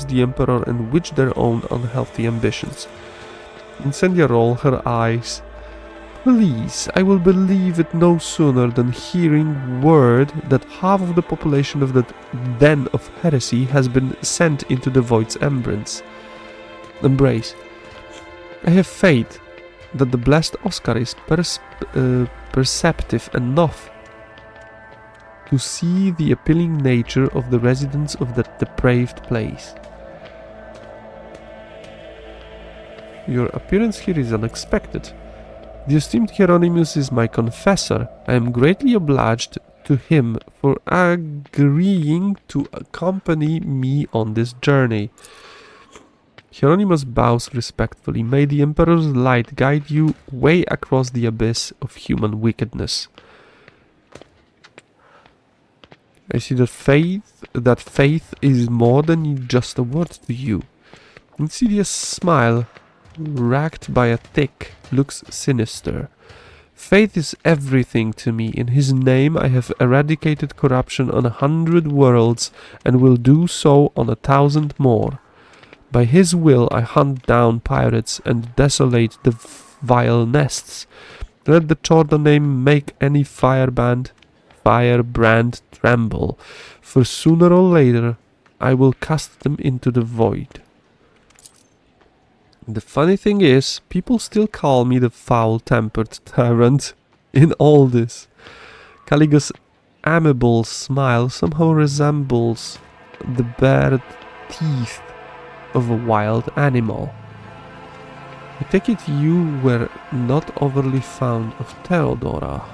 the Emperor and witch their own unhealthy ambitions. Incendia rolled her eyes. Please, I will believe it no sooner than hearing word that half of the population of that den of heresy has been sent into the void's embrace. I have faith that the blessed Oscar is perceptive enough to see the appealing nature of the residents of that depraved place. Your appearance here is unexpected. The esteemed Hieronymus is my confessor. I am greatly obliged to him for agreeing to accompany me on this journey. Hieronymus bows respectfully. May the Emperor's light guide you way across the abyss of human wickedness. I see that faith is more than just a word to you. Insidious smile, racked by a tic, looks sinister. Faith is everything to me. In his name I have eradicated corruption on 100 worlds and will do so on 1,000 more. By his will I hunt down pirates and desolate the vile nests. Let the Chorda name make any firebrand tremble, for sooner or later I will cast them into the void. The funny thing is, people still call me the foul-tempered tyrant in all this. Caligo's amiable smile somehow resembles the bared teeth of a wild animal. I take it you were not overly fond of Theodora.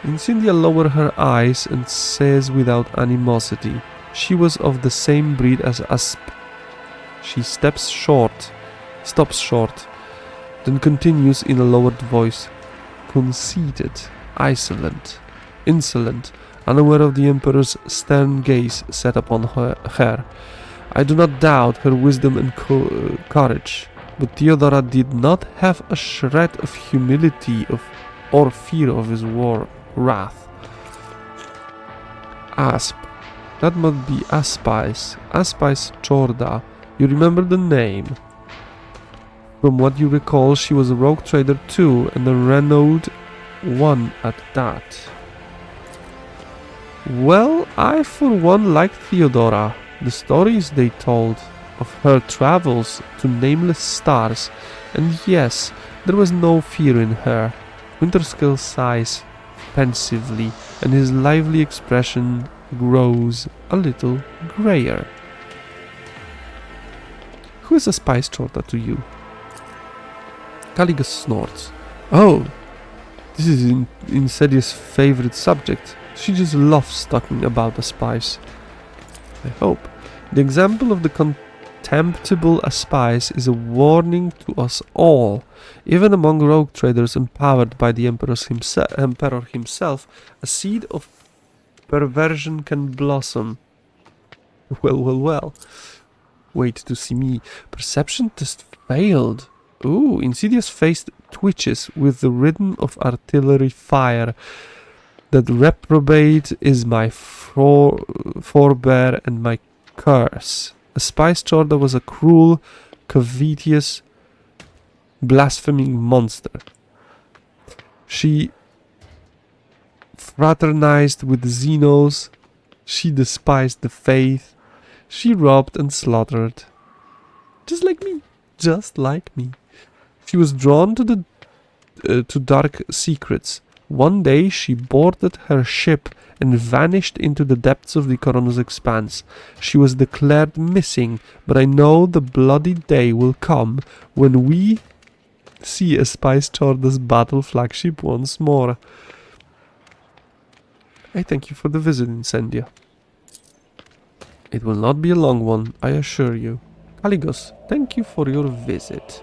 Incendia lowers her eyes and says without animosity, she was of the same breed as Asp. She stops short, then continues in a lowered voice, conceited, insolent, unaware of the Emperor's stern gaze set upon her. I do not doubt her wisdom and courage, but Theodora did not have a shred of humility or fear of his wrath. Asp. That must be Aspice Chorda. You remember the name. From what you recall, she was a rogue trader too, and a renowned one at that. Well, I for one liked Theodora. The stories they told of her travels to nameless stars, and yes, there was no fear in her. Winterscale sighs pensively, and his lively expression grows a little grayer. Who is a spice Chorda to you? Caligo snorts. Oh, this is Insidious' favorite subject. She just loves talking about a spice. I hope. The example of the contemptible aspice is a warning to us all. Even among rogue traders empowered by the Emperor himself, a seed of perversion can blossom. Well. Wait to see me. Perception test failed. Ooh, Insidious face twitches with the rhythm of artillery fire. That reprobate is my forebear and my curse. A spice Chorda was a cruel, covetous, blaspheming monster. She fraternized with Xenos. She despised the faith. She robbed and slaughtered. Just like me. She was drawn to dark secrets. One day she boarded her ship and vanished into the depths of the Corona's expanse. She was declared missing, but I know the bloody day will come when we see a Spice Chorda's battle flagship once more. I thank you for the visit, Incendia. It will not be a long one, I assure you. Caligos, thank you for your visit.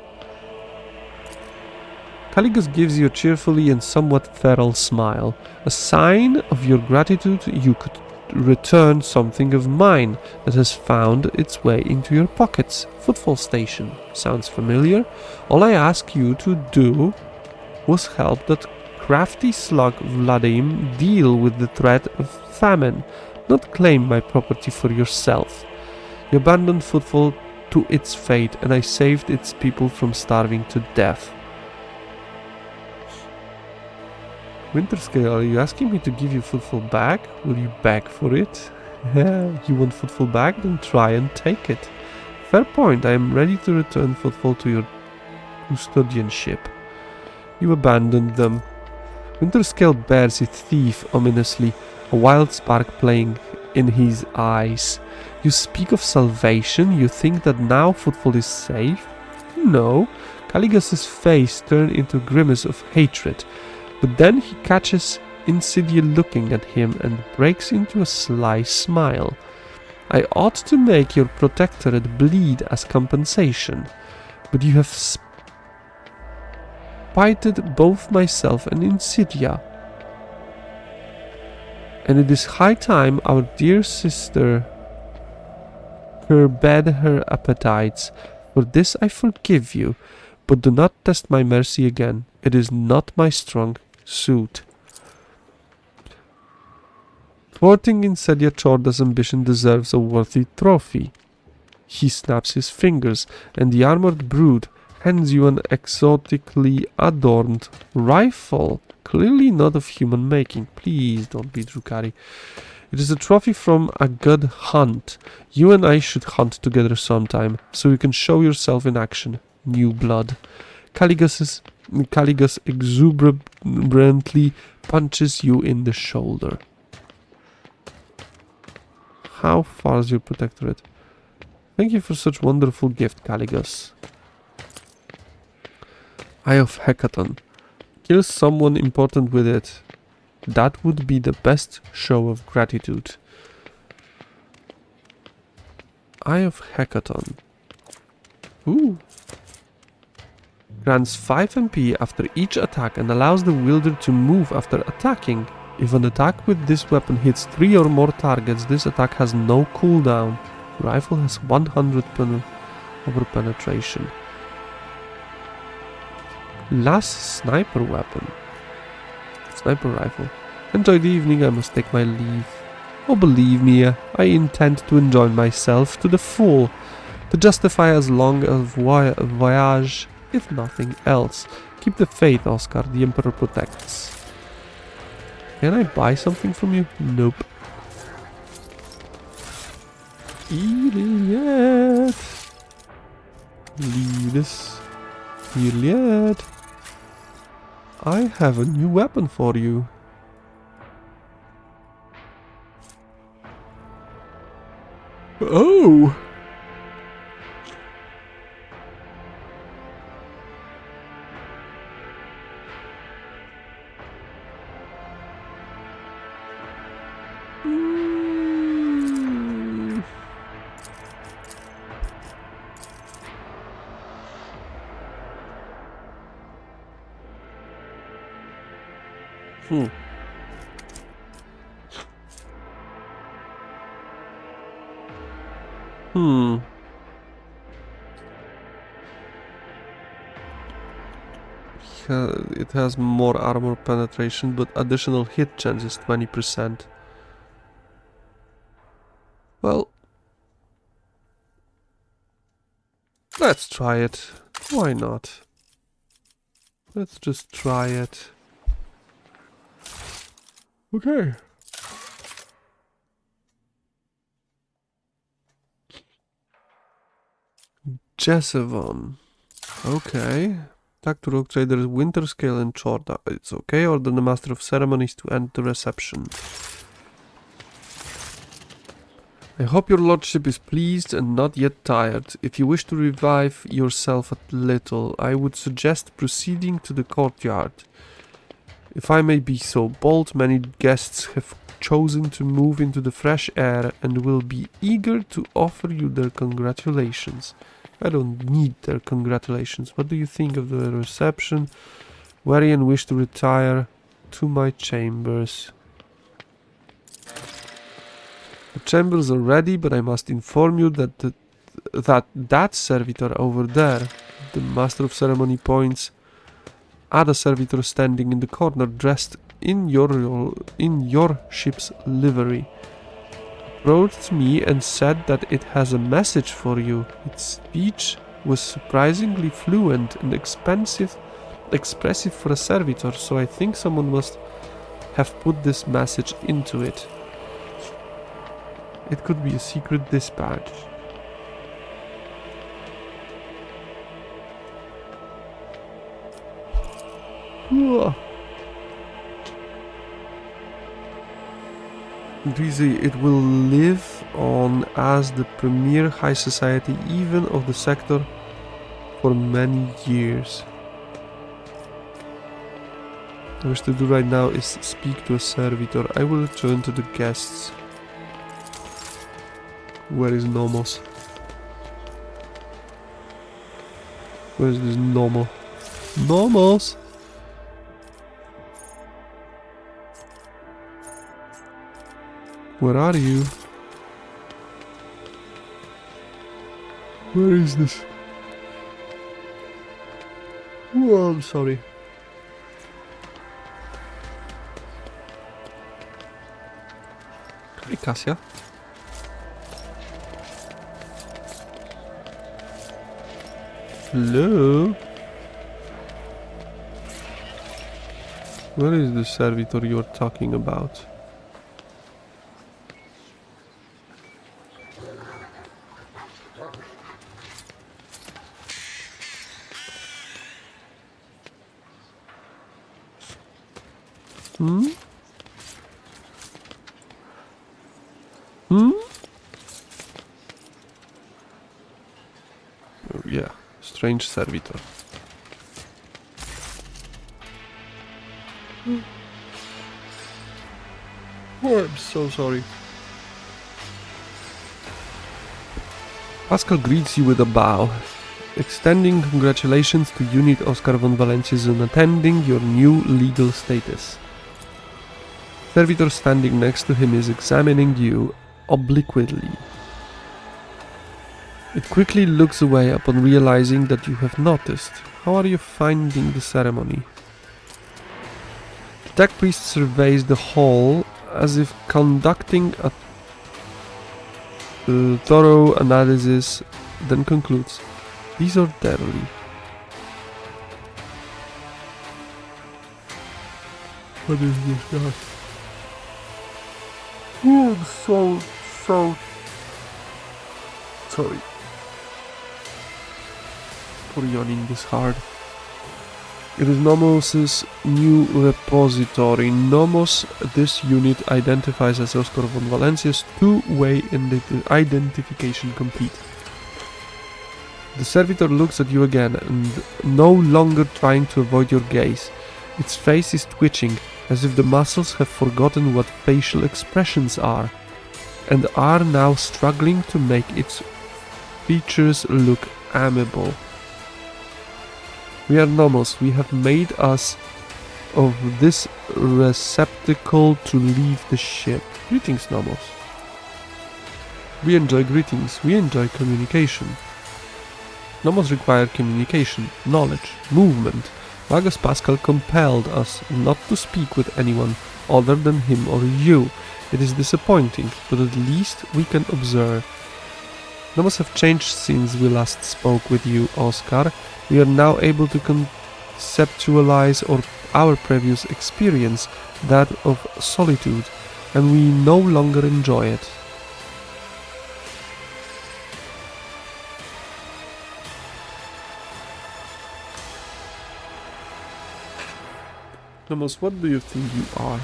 Caligos gives you a cheerfully and somewhat feral smile. A sign of your gratitude you could return something of mine that has found its way into your pockets. Footfall station. Sounds familiar? All I asked you to do was help that crafty slug Vladim deal with the threat of famine, not claim my property for yourself. You abandoned Footfall to its fate, and I saved its people from starving to death. Winterscale, are you asking me to give you Footfall back? Will you beg for it? You want Footfall back? Then try and take it. Fair point, I am ready to return Footfall to your custodianship. You abandoned them. Winterscale bears his teeth ominously, a wild spark playing in his eyes. You speak of salvation? You think that now Footfall is safe? No. Caligus's face turned into a grimace of hatred, but then he catches Insidia looking at him and breaks into a sly smile. I ought to make your protectorate bleed as compensation, but you have spited both myself and Insidia. And it is high time our dear sister curbed her appetites. For this I forgive you, but do not test my mercy again. It is not my strong suit. Thwarting Insidia Chorda's ambition deserves a worthy trophy. He snaps his fingers, and the armored brood hands you an exotically adorned rifle, clearly not of human making. Please don't be Drukhari. It is a trophy from a good hunt. You and I should hunt together sometime, so you can show yourself in action. New blood. Caligus exuberantly punches you in the shoulder. How far is your protectorate? Thank you for such wonderful gift, Caligus. Eye of Hecaton. Kill someone important with it. That would be the best show of gratitude. Eye of Hecaton. Ooh. Grants 5 MP after each attack and allows the wielder to move after attacking. If an attack with this weapon hits 3 or more targets, this attack has no cooldown. Rifle has 100 over penetration. Last sniper weapon. Sniper rifle. Enjoy the evening, I must take my leave. Oh, believe me, I intend to enjoy myself to the full, to justify as long a voyage, if nothing else. Keep the faith, Oscar, the Emperor protects. Can I buy something from you? Nope. Iliad. Leadus. Iliad. I have a new weapon for you. Oh! It has more armor penetration, but additional hit chance is 20%. Well, let's try it. Why not? Let's just try it. Okay. Jessavon. Okay. Talk to Rogue Traders, Winterscale and Chorda. It's okay. Order the Master of Ceremonies to end the reception. I hope your lordship is pleased and not yet tired. If you wish to revive yourself a little, I would suggest proceeding to the courtyard. If I may be so bold, many guests have chosen to move into the fresh air and will be eager to offer you their congratulations. I don't need their congratulations. What do you think of the reception? Weary and wish to retire to my chambers. The chambers are ready, but I must inform you that that servitor over there, the master of ceremony, points at a servitor standing in the corner, dressed in your ship's livery. approached me and said that it has a message for you. Its speech was surprisingly fluent and expressive for a servitor, so I think someone must have put this message into it. It could be a secret dispatch. It will live on as the premier high society even of the sector for many years. What I wish to do right now is speak to a servitor. I will return to the guests. Where is Nomos? Where is this Nomo? Nomos! Where are you? Where is this? Oh, I'm sorry. Hi, Cassia. Hello? Where is the servitor you're talking about? Hmm? Hmm? Oh, yeah, strange servitor. Oh, I'm so sorry. Pascal greets you with a bow, extending congratulations to Unit Oscar von Valencius on attending your new legal status. Servitor standing next to him is examining you obliquely. It quickly looks away upon realizing that you have noticed. How are you finding the ceremony? The tech priest surveys the hall as if conducting a thorough analysis, then concludes, these are deadly. What is this guy? Oh, I'm so sorry for yawning this hard. It is Nomos' new repository. Nomos, this unit identifies as Oscar von Valencius, two-way identification complete. The servitor looks at you again and no longer trying to avoid your gaze. Its face is twitching, as if the muscles have forgotten what facial expressions are, and are now struggling to make its features look amiable. We are Nomos. We have made us of this receptacle to leave the ship. Greetings, Nomos. We enjoy greetings. We enjoy communication. Nomos require communication, knowledge, movement. Magus Pascal compelled us not to speak with anyone other than him or you. It is disappointing, but at least we can observe. Nomos have changed since we last spoke with you, Oscar. We are now able to conceptualize our previous experience, that of solitude, and we no longer enjoy it. Nomos, what do you think you are?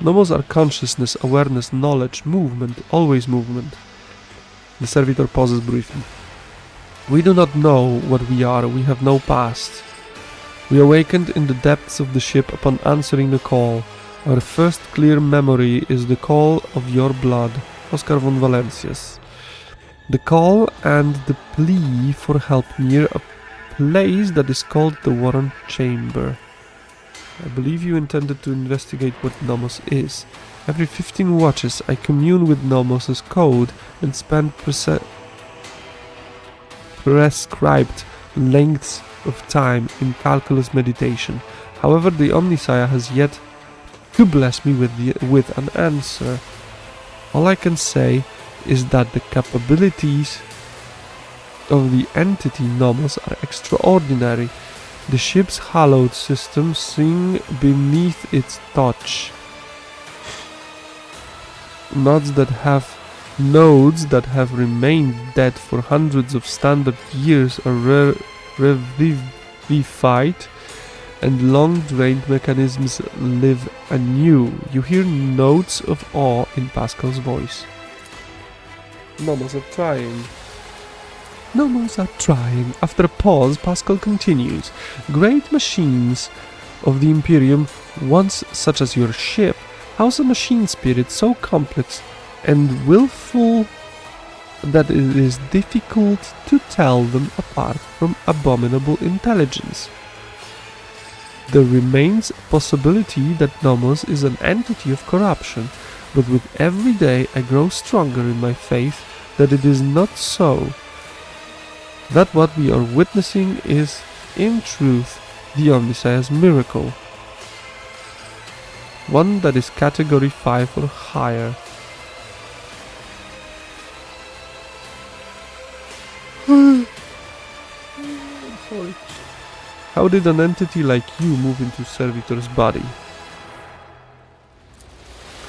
Nomos are consciousness, awareness, knowledge, movement, always movement. The servitor pauses briefly. We do not know what we are, we have no past. We awakened in the depths of the ship upon answering the call. Our first clear memory is the call of your blood, Oscar von Valencius. The call and the plea for help near a place that is called the Warren Chamber. I believe you intended to investigate what Nomos is. Every 15 watches I commune with Nomos' code and spend prescribed lengths of time in calculus meditation. However, the Omnisaya has yet to bless me with an answer. All I can say is that the capabilities of the entity Nomos are extraordinary. The ship's hallowed system sing beneath its touch. Nodes that have remained dead for hundreds of standard years are revivified, and long-drained mechanisms live anew. You hear notes of awe in Pascal's voice. Nomos are trying. Nomos are trying. After a pause, Pascal continues. Great machines of the Imperium, once such as your ship, house a machine spirit so complex and willful that it is difficult to tell them apart from abominable intelligence. There remains a possibility that Nomos is an entity of corruption, but with every day I grow stronger in my faith that it is not so. That what we are witnessing is, in truth, the Omnissiah's miracle. One that is category 5 or higher. Sorry. How did an entity like you move into Servitor's body?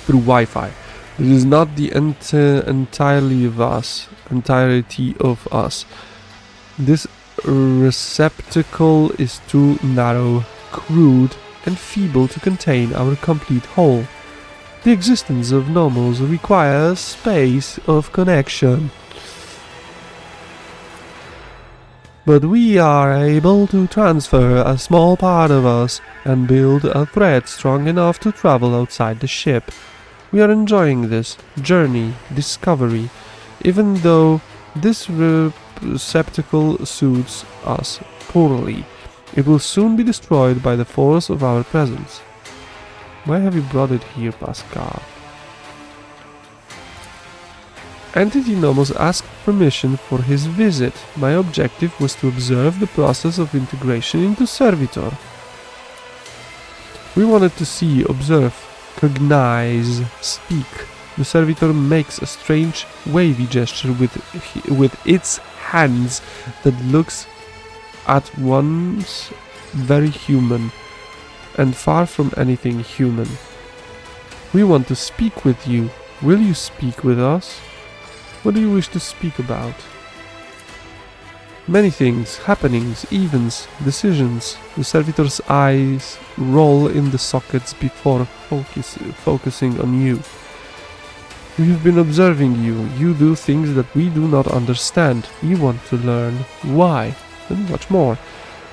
Through Wi-Fi. This is not the entirety of us. This receptacle is too narrow, crude, and feeble to contain our complete whole. The existence of Nomos requires space of connection. But we are able to transfer a small part of us and build a thread strong enough to travel outside the ship. We are enjoying this journey, discovery, even though this receptacle suits us poorly. It will soon be destroyed by the force of our presence. Why have you brought it here, Pascal? Entity Nomos asked permission for his visit. My objective was to observe the process of integration into Servitor. We wanted to see, observe, cognize, speak. The Servitor makes a strange wavy gesture with its hands that looks at once very human and far from anything human. We want to speak with you. Will you speak with us? What do you wish to speak about? Many things, happenings, events, decisions. The Servitor's eyes roll in the sockets before focusing on you. We have been observing you. You do things that we do not understand. We want to learn why, and much more.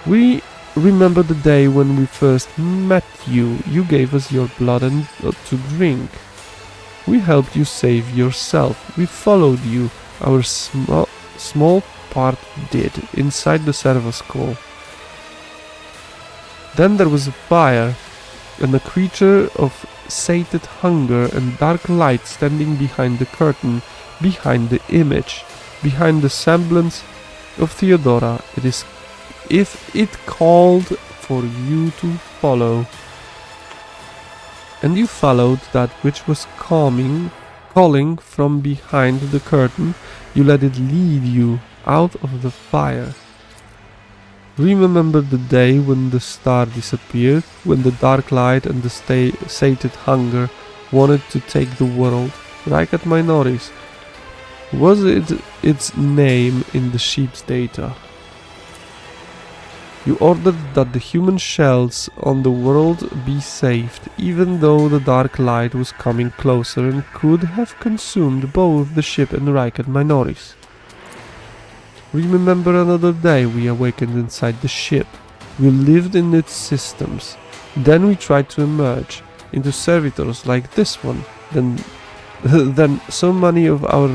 We remember the day when we first met you. You gave us your blood and to drink. We helped you save yourself. We followed you. Our small part did, inside the servoscope. Then there was a fire, and a creature of sated hunger and dark light standing behind the curtain, behind the image, behind the semblance of Theodora. It is if it called for you to follow. And you followed that which was calling from behind the curtain. You let it lead you out of the fire. Remember the day when the star disappeared, when the dark light and the sated hunger wanted to take the world. Raikat Minoris. Was it its name in the ship's data? You ordered that the human shells on the world be saved, even though the dark light was coming closer and could have consumed both the ship and Raikat Minoris. Remember another day we awakened inside the ship. We lived in its systems. Then we tried to emerge into servitors like this one. Then so many of our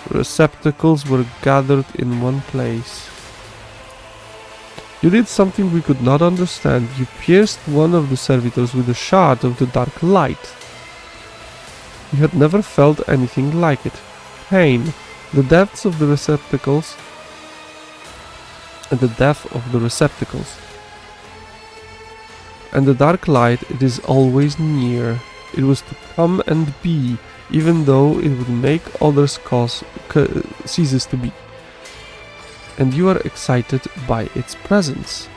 receptacles were gathered in one place. You did something we could not understand. You pierced one of the servitors with a shard of the dark light. You had never felt anything like it. Pain, the depths of the receptacles, and the depth of the receptacles. And the dark light, it is always near. It was to come and be. even though it would make others ceases to be. And you are excited by its presence.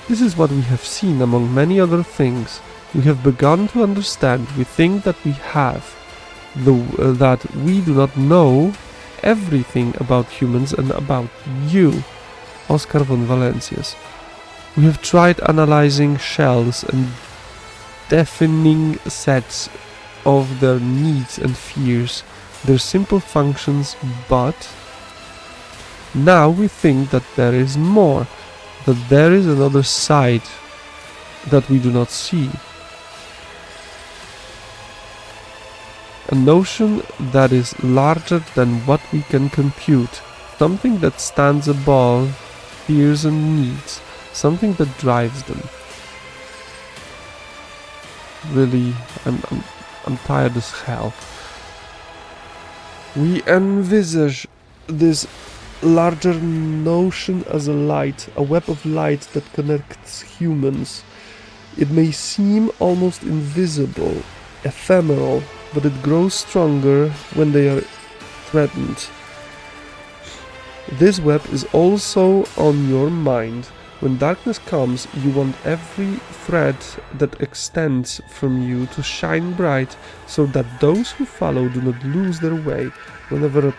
This is what we have seen among many other things. We have begun to understand. We think that we have, that we do not know everything about humans and about you, Oscar von Valencius. We have tried analyzing shells and defining sets of their needs and fears, their simple functions, but now we think that there is more, that there is another side that we do not see. A notion that is larger than what we can compute, something that stands above fears and needs, something that drives them. Really, I'm tired as hell. We envisage this larger notion as a light, a web of light that connects humans. It may seem almost invisible, ephemeral, but it grows stronger when they are threatened. This web is also on your mind. When darkness comes, you want every thread that extends from you to shine bright, so that those who follow do not lose their way. Whenever a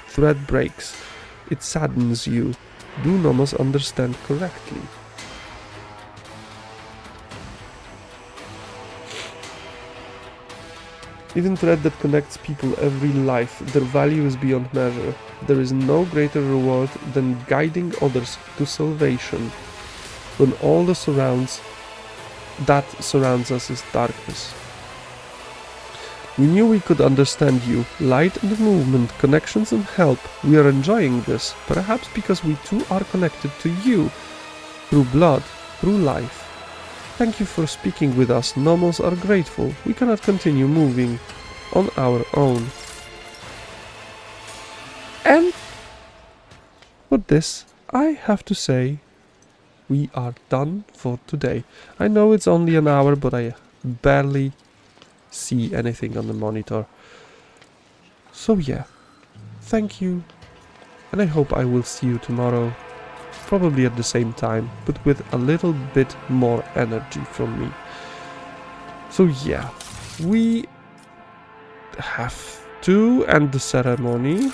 thread breaks, it saddens you. Do Nomos understand correctly? Even thread that connects people every life, their value is beyond measure. There is no greater reward than guiding others to salvation, when all that surrounds us is darkness. We knew we could understand you. Light and movement, connections and help. We are enjoying this, perhaps because we too are connected to you, through blood, through life. Thank you for speaking with us. Nomos are grateful. We cannot continue moving on our own. And for this, I have to say, we are done for today. I know it's only an hour, but I barely see anything on the monitor. So yeah, thank you, and I hope I will see you tomorrow. Probably at the same time, but with a little bit more energy from me. So yeah, we have to end the ceremony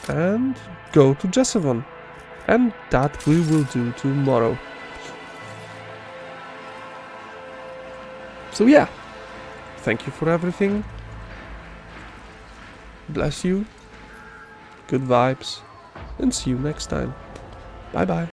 and go to Jesavon, and that we will do tomorrow. So yeah, thank you for everything. Bless you, good vibes, and see you next time. Bye bye.